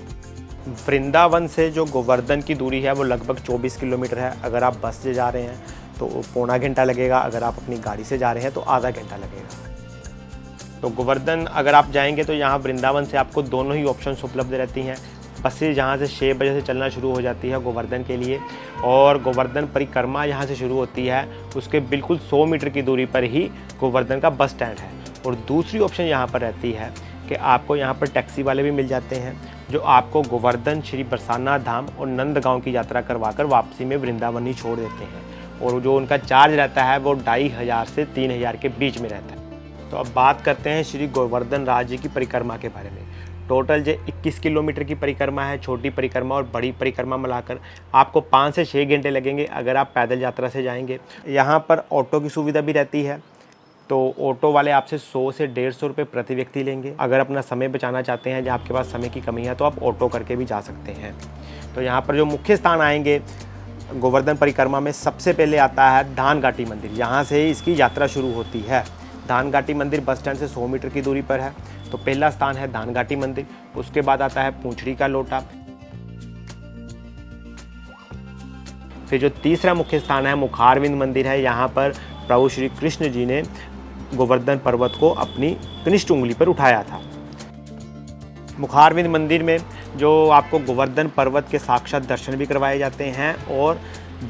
Speaker 1: वृंदावन से जो गोवर्धन की दूरी है वो लगभग 24 किलोमीटर है। अगर आप बस से जा रहे हैं तो पौना घंटा लगेगा, अगर आप अपनी गाड़ी से जा रहे हैं तो आधा घंटा लगेगा। तो गोवर्धन अगर आप जाएंगे तो यहाँ वृंदावन से आपको दोनों ही ऑप्शंस उपलब्ध रहती हैं। बसें यहाँ से 6 बजे से चलना शुरू हो जाती है गोवर्धन के लिए, और गोवर्धन परिक्रमा यहाँ से शुरू होती है। उसके बिल्कुल 100 मीटर की दूरी पर ही गोवर्धन का बस स्टैंड है। और दूसरी ऑप्शन यहाँ पर रहती है कि आपको यहाँ पर टैक्सी वाले भी मिल जाते हैं जो आपको गोवर्धन, श्री बरसाना धाम और नंदगांव की यात्रा करवाकर वापसी में वृंदावन ही छोड़ देते हैं। और जो उनका चार्ज रहता है वो 2500 से 3000 के बीच में रहता है। तो अब बात करते हैं श्री गोवर्धन राज्य की परिक्रमा के बारे में। टोटल जो 21 किलोमीटर की परिक्रमा है, छोटी परिक्रमा और बड़ी परिक्रमा मिलाकर आपको 5 से 6 घंटे लगेंगे अगर आप पैदल यात्रा से जाएंगे। यहाँ पर ऑटो की सुविधा भी रहती है, तो ऑटो वाले आपसे 100 से 150 रुपये प्रति व्यक्ति लेंगे। अगर अपना समय बचाना चाहते हैं, जहाँ आपके पास समय की कमी है, तो आप ऑटो करके भी जा सकते हैं। तो यहाँ पर जो मुख्य स्थान आएंगे गोवर्धन परिक्रमा में, सबसे पहले आता है धान घाटी मंदिर। यहाँ से इसकी यात्रा शुरू होती है। धान घाटी मंदिर बस स्टैंड से 100 मीटर की दूरी पर है। तो पहला स्थान है धान घाटी मंदिर। उसके बाद आता है पूंछड़ी का लोटा। फिर जो तीसरा मुख्य स्थान है मुखारविंद मंदिर है। यहाँ पर प्रभु श्री कृष्ण जी ने गोवर्धन पर्वत को अपनी कनिष्ठ उंगली पर उठाया था। मुखारविंद मंदिर में जो आपको गोवर्धन पर्वत के साक्षात दर्शन भी करवाए जाते हैं और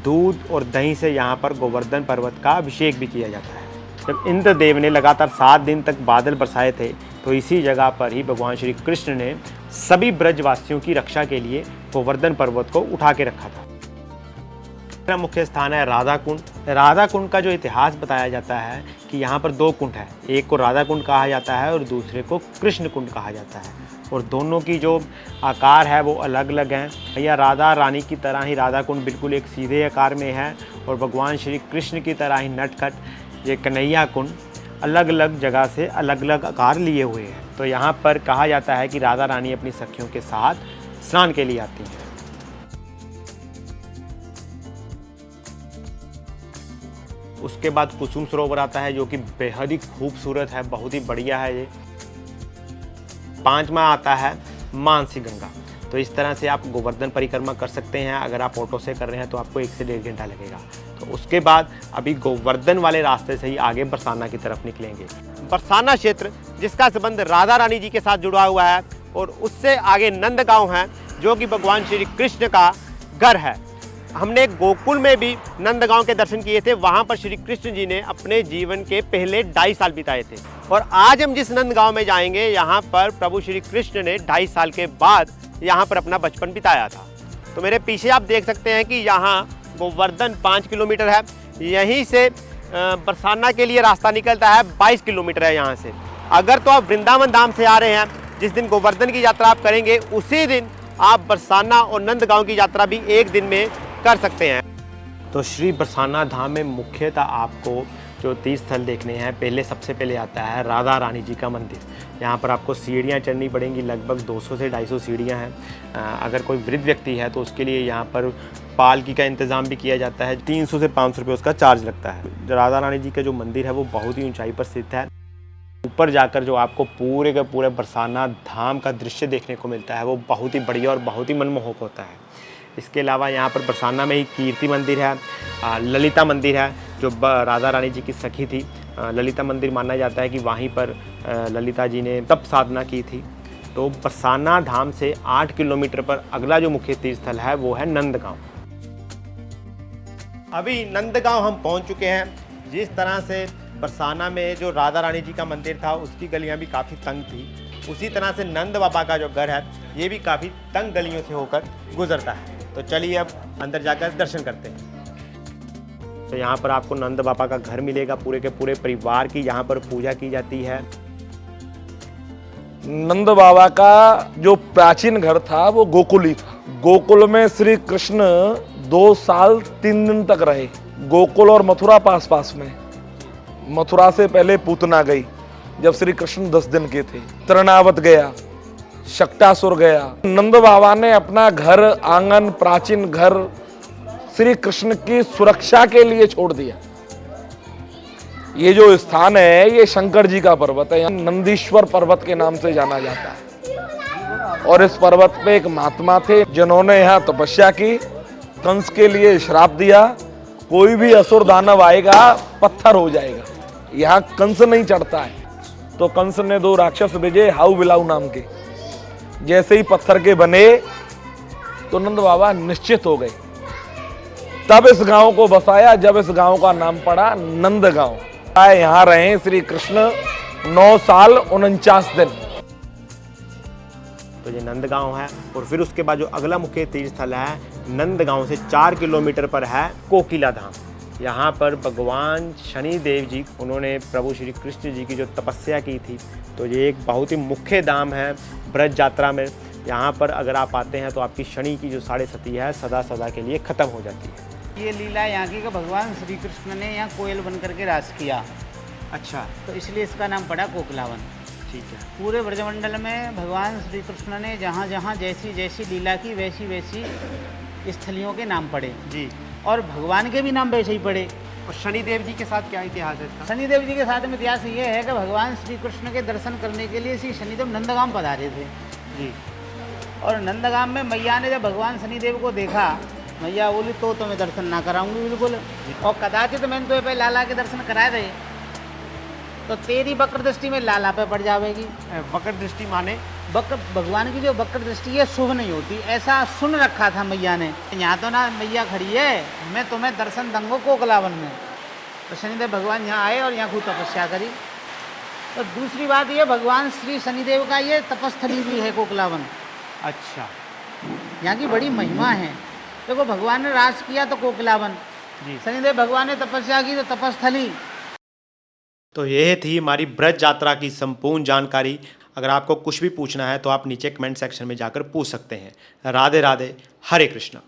Speaker 1: दूध और दही से यहाँ पर गोवर्धन पर्वत का अभिषेक भी किया जाता है। जब इंद्रदेव ने लगातार 7 दिन तक बादल बरसाए थे, तो इसी जगह पर ही भगवान श्री कृष्ण ने सभी ब्रजवासियों की रक्षा के लिए गोवर्धन पर्वत को उठा के रखा था। दूसरा मुख्य स्थान है राधा कुंड। राधा कुंड का जो इतिहास बताया जाता है कि यहाँ पर दो कुंड है, एक को राधा कुंड कहा जाता है और दूसरे को कृष्ण कुंड कहा जाता है, और दोनों की जो आकार है वो अलग अलग हैं। भैया राधा रानी की तरह ही राधा कुंड बिल्कुल एक सीधे आकार में है, और भगवान श्री कृष्ण की तरह ही नटखट ये कन्हैया कुंड अलग अलग जगह से अलग अलग आकार लिए हुए हैं। तो यहाँ पर कहा जाता है कि राधा रानी अपनी सखियों के साथ स्नान के लिए आती हैं। उसके बाद कुसुम सरोवर आता है, जो कि बेहद ही खूबसूरत है, बहुत ही बढ़िया है ये। पांचवा आता है मानसी गंगा। तो इस तरह से आप गोवर्धन परिक्रमा कर सकते हैं। अगर आप ऑटो से कर रहे हैं तो आपको 1 से 1.5 घंटा लगेगा। तो उसके बाद अभी गोवर्धन वाले रास्ते से ही आगे बरसाना की तरफ निकलेंगे। बरसाना क्षेत्र जिसका संबंध राधा रानी जी के साथ जुड़ा हुआ है, और उससे आगे नंदगांव है जो कि भगवान श्री कृष्ण का घर है। हमने गोकुल में भी नंदगांव के दर्शन किए थे, वहाँ पर श्री कृष्ण जी ने अपने जीवन के पहले 2.5 साल बिताए थे। और आज हम जिस नंदगांव में जाएंगे, यहाँ पर प्रभु श्री कृष्ण ने 2.5 साल के बाद यहाँ पर अपना बचपन बिताया था। तो मेरे पीछे आप देख सकते हैं कि यहाँ गोवर्धन 5 किलोमीटर है, यहीं से बरसाना के लिए रास्ता निकलता है 22 किलोमीटर है यहाँ से। अगर तो आप वृंदावन धाम से आ रहे हैं, जिस दिन गोवर्धन की यात्रा आप करेंगे उसी दिन आप बरसाना और नंदगांव की यात्रा भी एक दिन में कर सकते हैं। तो श्री बरसाना धाम में मुख्यतः आपको जो तीर्थ स्थल देखने हैं, सबसे पहले आता है राधा रानी जी का मंदिर। यहाँ पर आपको सीढ़ियाँ चढ़नी पड़ेंगी, लगभग 200 से 250 सीढ़ियाँ हैं। अगर कोई वृद्ध व्यक्ति है तो उसके लिए यहाँ पर पालकी का इंतज़ाम भी किया जाता है। 300 से 500 रुपये उसका चार्ज लगता है। राधा रानी जी का जो मंदिर है वो बहुत ही ऊंचाई पर स्थित है। ऊपर जाकर जो आपको पूरे के पूरे बरसाना धाम का दृश्य देखने को मिलता है वो बहुत ही बढ़िया और बहुत ही मनमोहक होता है। इसके अलावा यहाँ पर बरसाना में ही कीर्ति मंदिर है, ललिता मंदिर है जो राधा रानी जी की सखी थी। ललिता मंदिर माना जाता है कि वहीं पर ललिता जी ने तप साधना की थी। तो बरसाना धाम से 8 किलोमीटर पर अगला जो मुख्य तीर्थ स्थल है वो है नंदगांव। अभी नंदगांव हम पहुंच चुके हैं। जिस तरह से बरसाना में जो राधा रानी जी का मंदिर था उसकी गलियां भी काफ़ी तंग थी, उसी तरह से नंद बाबा का जो घर है ये भी काफ़ी तंग गलियों से होकर गुजरता है। तो चलिए अब अंदर जाकर दर्शन करते हैं। तो यहाँ पर आपको नंद बाबा का घर मिलेगा, पूरे के पूरे परिवार की यहाँ पर पूजा की जाती है।
Speaker 6: नंद बाबा का जो प्राचीन घर था वो गोकुल ही था। गोकुल में श्री कृष्ण 2 साल 3 दिन तक रहे। गोकुल और मथुरा पास पास में। मथुरा से पहले पूतना गई जब श्री कृष्ण 10 दिन के थे। तृणावत गया, शक्टासुर गया। नंद बाबा ने अपना घर आंगन, प्राचीन घर श्री कृष्ण की सुरक्षा के लिए छोड़ दिया। ये जो स्थान है ये शंकर जी का पर्वत है, नंदीश्वर पर्वत के नाम से जाना जाता है। और इस पर्वत पे एक महात्मा थे जिन्होंने यहाँ तपस्या की, कंस के लिए श्राप दिया, कोई भी असुर दानव आएगा पत्थर हो जाएगा। यहाँ कंस नहीं चढ़ता है। तो कंस ने 2 राक्षस भेजे हाउ बिलाऊ नाम के, जैसे ही पत्थर के बने तो नंद बाबा निश्चित हो गए। तब इस गांव को बसाया, जब इस गांव का नाम पड़ा नंदगांव। यहाँ रहे श्री कृष्ण 9 साल 49 दिन।
Speaker 1: तो ये नंदगांव है। और फिर उसके बाद जो अगला मुख्य तीर्थ स्थल है नंदगांव से 4 किलोमीटर पर है कोकिला धाम। यहाँ पर भगवान शनि देव जी उन्होंने प्रभु श्री कृष्ण जी की जो तपस्या की थी, तो ये एक बहुत ही मुख्य धाम है ब्रज यात्रा में। यहाँ पर अगर आप आते हैं तो आपकी शनि की जो 7.5 सती है सदा सदा के लिए ख़त्म हो जाती है।
Speaker 7: ये लीला यहाँ की का भगवान श्री कृष्ण ने यहाँ कोयल बन करके राज किया।
Speaker 1: अच्छा,
Speaker 7: तो इसलिए इसका नाम पड़ा कोकिलावन।
Speaker 1: ठीक है।
Speaker 7: पूरे ब्रजमंडल में भगवान श्री कृष्ण ने जहाँ जहाँ जैसी जैसी लीला की वैसी वैसी स्थलियों के नाम पड़े
Speaker 1: जी,
Speaker 7: और भगवान के भी नाम वैसे ही पड़े।
Speaker 1: और शनिदेव जी के साथ क्या इतिहास है इसका?
Speaker 7: शनिदेव जी के साथ में इतिहास ये है कि भगवान श्री कृष्ण के दर्शन करने के लिए श्री शनिदेव नंदगाम पधारे थे
Speaker 1: जी।
Speaker 7: और नंदगाम में मैया ने जब भगवान शनिदेव को देखा, मैया बोली तो मैं दर्शन ना कराऊंगी बिल्कुल, और कदाचित मैंने तो पे लाला के दर्शन कराए थे तो तेरी वक्र दृष्टि में लाला पे पड़ जाएगी।
Speaker 1: वक्र दृष्टि माने?
Speaker 7: वक्र भगवान की जो वक्र दृष्टि है शुभ नहीं होती, ऐसा सुन रखा था मैया ने। यहाँ तो ना मैया खड़ी है, मैं तुम्हें दर्शन दूंगा कोकिलावन में। तो शनिदेव भगवान यहाँ आए और यहाँ खूब तपस्या करी। तो दूसरी बात ये भगवान श्री शनिदेव का ये तपस्थली भी है कोकिलावन।
Speaker 1: अच्छा।
Speaker 7: यहाँ की बड़ी महिमा है। देखो भगवान ने राज किया तो कोकिलावन, शनिदेव भगवान ने तपस्या की तो तपस्थली।
Speaker 1: तो यह थी हमारी ब्रज यात्रा की संपूर्ण जानकारी। अगर आपको कुछ भी पूछना है तो आप नीचे कमेंट सेक्शन में जाकर पूछ सकते हैं। राधे राधे, हरे कृष्णा।